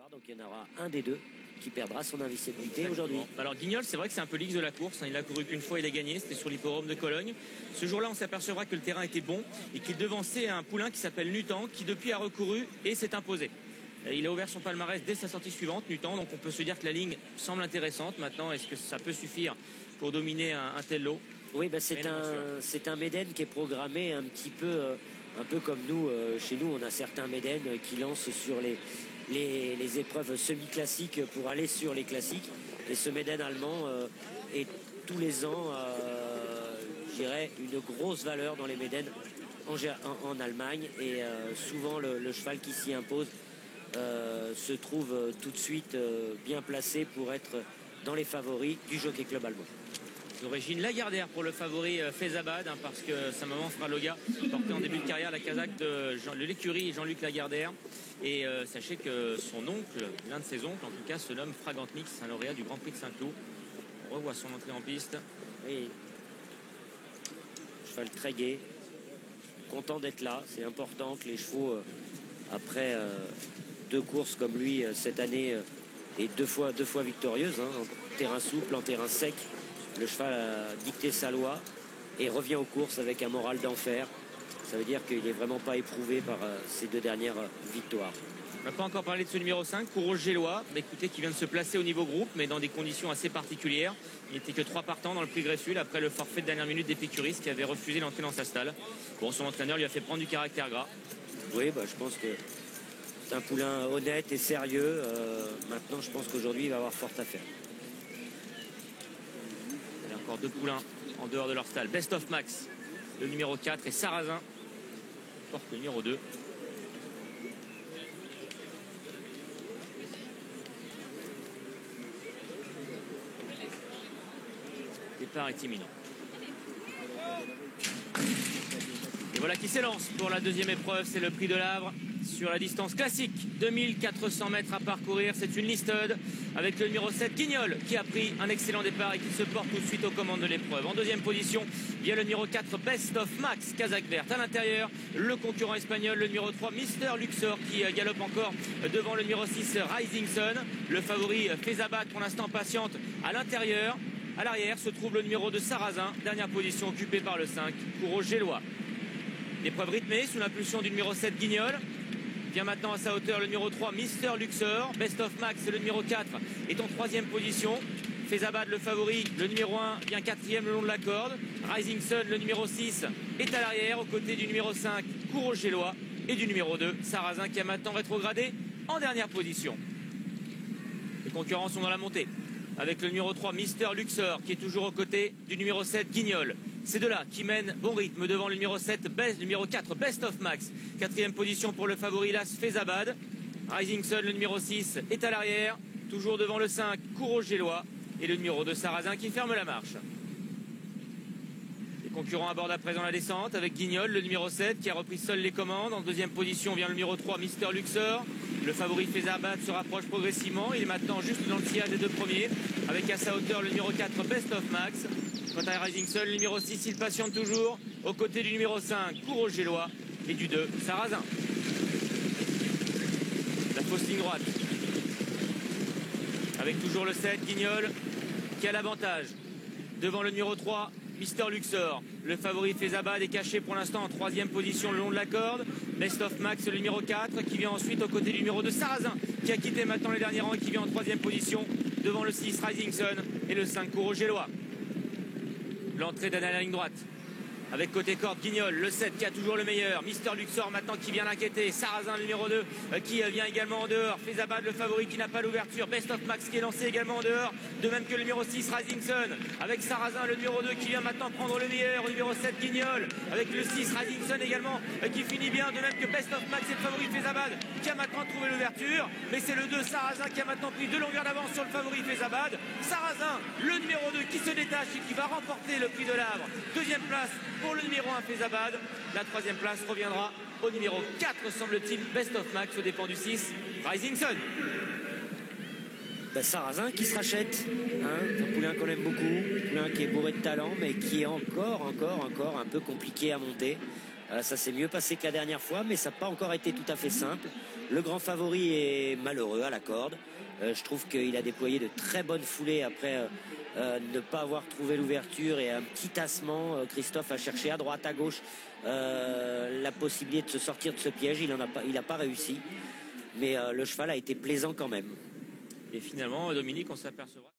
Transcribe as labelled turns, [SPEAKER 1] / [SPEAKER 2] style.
[SPEAKER 1] victoire, donc il y en aura un des deux qui perdra son invincibilité aujourd'hui.
[SPEAKER 2] Alors Guignol, c'est vrai que c'est un peu l'X de la course, il a couru qu'une fois, il a gagné, c'était sur l'hippodrome de Cologne. Ce jour-là, on s'apercevra que le terrain était bon et qu'il devançait un poulain qui s'appelle Nutan, qui depuis a recouru et s'est imposé. Il a ouvert son palmarès dès sa sortie suivante, Nutan, donc on peut se dire que la ligne semble intéressante. Maintenant, est-ce que ça peut suffire pour dominer un tel lot?
[SPEAKER 1] Oui, c'est un Méden qui est programmé un petit peu, un peu comme nous, chez nous, on a certains Méden qui lancent sur les épreuves semi-classiques pour aller sur les classiques. Et ce Méden allemand est tous les ans, je dirais, une grosse valeur dans les Méden en Allemagne. Et souvent, le cheval qui s'y impose se trouve tout de suite bien placé pour être dans les favoris du Jockey Club allemand.
[SPEAKER 2] D'origine Lagardère pour le favori Faizabad, parce que sa maman Fraloga portait en début de carrière la casaque de l'écurie Jean-Luc Lagardère. Et sachez que son oncle, l'un de ses oncles en tout cas, se nomme Fragantmix, un lauréat du Grand Prix de Saint-Cloud. On revoit son entrée en piste.
[SPEAKER 1] Oui. Cheval très gai, content d'être là. C'est important que les chevaux, après deux courses comme lui cette année, et deux fois victorieuse, en terrain souple, en terrain sec. Le cheval a dicté sa loi et revient aux courses avec un moral d'enfer. Ça veut dire qu'il n'est vraiment pas éprouvé par ces deux dernières victoires.
[SPEAKER 2] On n'a pas encore parlé de ce numéro 5, Courage Gélois, écoutez, qui vient de se placer au niveau groupe, mais dans des conditions assez particulières. Il n'était que 3 partants dans le prix Grefful après le forfait de dernière minute d'Épicurus qui avait refusé l'entrée dans sa stalle. Bon, son entraîneur lui a fait prendre du caractère gras.
[SPEAKER 1] Oui, je pense que c'est un poulain honnête et sérieux. Maintenant, je pense qu'aujourd'hui, il va avoir fort à faire.
[SPEAKER 2] Il y a encore deux poulains en dehors de leur stalle. Best of Max, le numéro 4, et Sarrazin porte le numéro 2. Le départ est imminent. Et voilà qui s'élance pour la deuxième épreuve, c'est le Prix de l'Avre sur la distance classique, 2400 mètres à parcourir. C'est une listed avec le numéro 7 Guignol qui a pris un excellent départ et qui se porte tout de suite aux commandes de l'épreuve. En deuxième position, vient le numéro 4 Best of Max, casaque verte. À l'intérieur, le concurrent espagnol, le numéro 3 Mister Luxor qui galope encore devant le numéro 6 Rising Sun. Le favori Faizabad pour l'instant patiente à l'intérieur. À l'arrière se trouve le numéro 2 Sarrazin, dernière position occupée par le 5 Courage Gélois. Épreuve rythmée sous l'impulsion du numéro 7 Guignol. Vient maintenant à sa hauteur le numéro 3 Mister Luxor. Best of Max, le numéro 4, est en troisième position. Faizabad, le favori, le numéro 1, vient quatrième le long de la corde. Rising Sun, le numéro 6, est à l'arrière aux côtés du numéro 5 Courage Gélois et du numéro 2 Sarrazin qui a maintenant rétrogradé en dernière position. Les concurrents sont dans la montée avec le numéro 3 Mister Luxor qui est toujours aux côtés du numéro 7 Guignol. Ces deux-là qui mènent bon rythme devant le numéro 7, numéro 4 Best of Max. Quatrième position pour le favori Las Faizabad. Rising Sun, le numéro 6, est à l'arrière, toujours devant le 5 Courage Gélois et le numéro 2 Sarrazin qui ferme la marche. Les concurrents abordent à présent la descente avec Guignol, le numéro 7, qui a repris seul les commandes. En deuxième position vient le numéro 3 Mister Luxor. Le favori Faizabad se rapproche progressivement. Il est maintenant juste dans le sillage des deux premiers avec à sa hauteur le numéro 4 Best of Max. Quant à Rising Sun, le numéro 6, il patiente toujours aux côtés du numéro 5 Courage Gélois et du 2 Sarrazin. La fausse ligne droite avec toujours le 7 Guignol qui a l'avantage devant le numéro 3 Mister Luxor. Le favori Faizabad est caché pour l'instant en troisième position le long de la corde. Best of Max, le numéro 4, qui vient ensuite aux côtés du numéro 2 Sarrazin qui a quitté maintenant les derniers rangs et qui vient en troisième position devant le 6 Rising Sun et le 5 Courage Gélois. L'entrée d'Anna à la ligne droite avec côté corde Guignol, le 7 qui a toujours le meilleur, Mister Luxor maintenant qui vient l'inquiéter, Sarrazin le numéro 2 qui vient également en dehors, Faizabad le favori qui n'a pas l'ouverture, Best of Max qui est lancé également en dehors, de même que le numéro 6 Rising Sun, avec Sarrazin le numéro 2 qui vient maintenant prendre le meilleur, au numéro 7 Guignol, avec le 6 Rising Sun également qui finit bien, de même que Best of Max et le favori Faizabad qui a maintenant trouvé l'ouverture, mais c'est le 2 Sarrazin qui a maintenant pris 2 longueurs d'avance sur le favori Faizabad. Sarrazin, le numéro 2 qui se détache et qui va remporter le Prix de l'Avre. Deuxième place pour le numéro 1 Faizabad. La troisième place reviendra au numéro 4 semble-t-il, Best of Max, au dépens du 6 Rising Sun.
[SPEAKER 1] Sarrazin qui se rachète, un poulain qu'on aime beaucoup, un poulain qui est bourré de talent mais qui est encore un peu compliqué à monter. Ça s'est mieux passé que la dernière fois, mais ça n'a pas encore été tout à fait simple. Le grand favori est malheureux à la corde. Je trouve qu'il a déployé de très bonnes foulées après ne pas avoir trouvé l'ouverture et un petit tassement. Christophe a cherché à droite, à gauche la possibilité de se sortir de ce piège. Il n'a pas réussi, mais le cheval a été plaisant quand même.
[SPEAKER 2] Et finalement, Dominique, on s'apercevra.